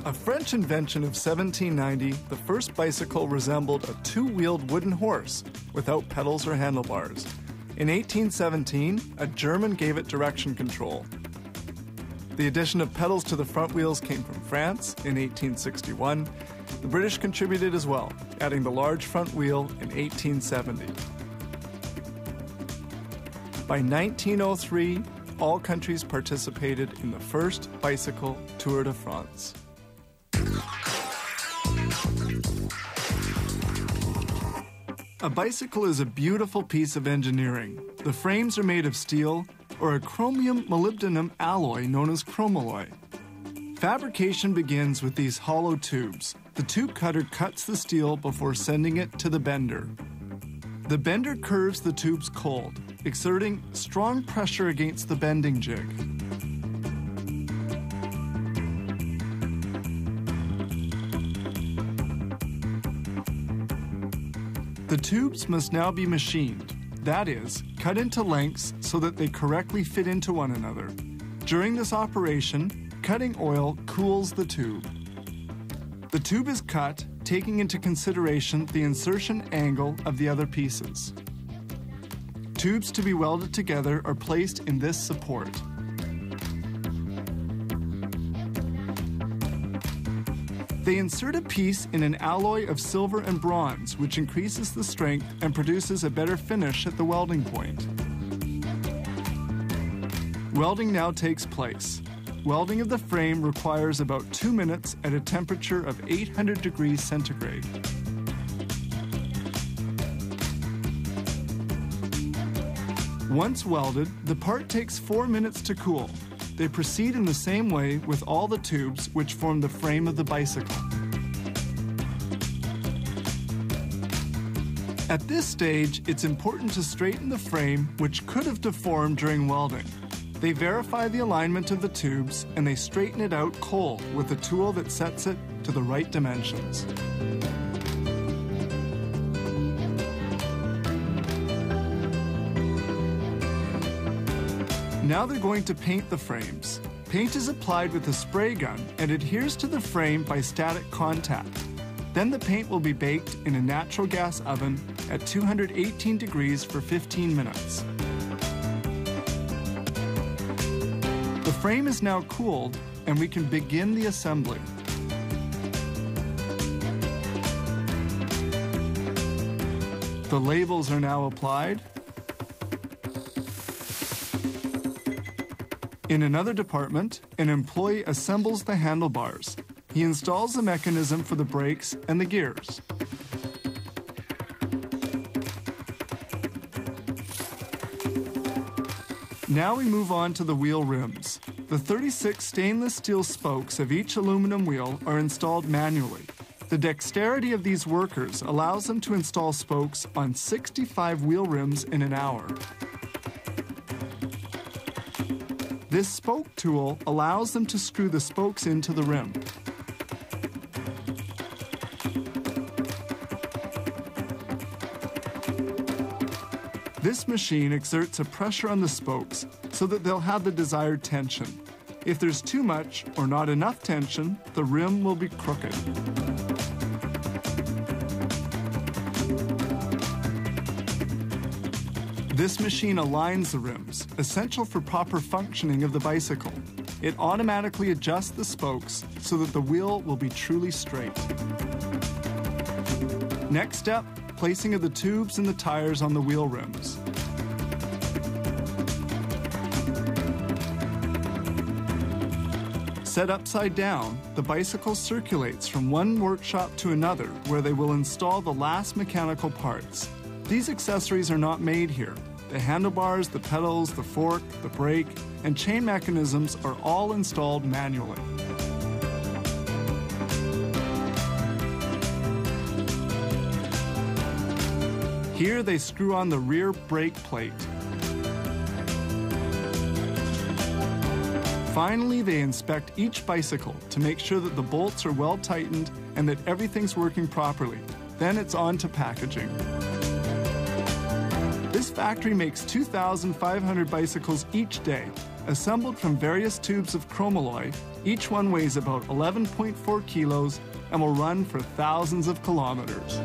A French invention of 1790, the first bicycle resembled a two-wheeled wooden horse without pedals or handlebars. In 1817, a German gave it direction control. The addition of pedals to the front wheels came from France in 1861. The British contributed as well, adding the large front wheel in 1870. By 1903, all countries participated in the first bicycle Tour de France. A bicycle is a beautiful piece of engineering. The frames are made of steel or a chromium molybdenum alloy known as chromalloy. Fabrication begins with these hollow tubes. The tube cutter cuts the steel before sending it to the bender. The bender curves the tubes cold, exerting strong pressure against the bending jig. The tubes must now be machined, that is, cut into lengths so that they correctly fit into one another. During this operation, cutting oil cools the tube. The tube is cut, taking into consideration the insertion angle of the other pieces. Tubes to be welded together are placed in this support. They insert a piece in an alloy of silver and bronze, which increases the strength and produces a better finish at the welding point. Welding now takes place. Welding of the frame requires about 2 minutes at a temperature of 800 degrees centigrade. Once welded, the part takes 4 minutes to cool. They proceed in the same way with all the tubes which form the frame of the bicycle. At this stage, it's important to straighten the frame, which could have deformed during welding. They verify the alignment of the tubes and they straighten it out cold with a tool that sets it to the right dimensions. Now they're going to paint the frames. Paint is applied with a spray gun and adheres to the frame by static contact. Then the paint will be baked in a natural gas oven at 218 degrees for 15 minutes. The frame is now cooled and we can begin the assembly. The labels are now applied. In another department, an employee assembles the handlebars. He installs the mechanism for the brakes and the gears. Now we move on to the wheel rims. The 36 stainless steel spokes of each aluminum wheel are installed manually. The dexterity of these workers allows them to install spokes on 65 wheel rims in an hour. This spoke tool allows them to screw the spokes into the rim. This machine exerts a pressure on the spokes so that they'll have the desired tension. If there's too much or not enough tension, the rim will be crooked. This machine aligns the rims, essential for proper functioning of the bicycle. It automatically adjusts the spokes so that the wheel will be truly straight. Next step, placing of the tubes and the tires on the wheel rims. Set upside down, the bicycle circulates from one workshop to another where they will install the last mechanical parts. These accessories are not made here. The handlebars, the pedals, the fork, the brake, and chain mechanisms are all installed manually. Here they screw on the rear brake plate. Finally, they inspect each bicycle to make sure that the bolts are well tightened and that everything's working properly. Then it's on to packaging. This factory makes 2,500 bicycles each day, assembled from various tubes of chromalloy Each one weighs about 11.4 kilos and will run for thousands of kilometers.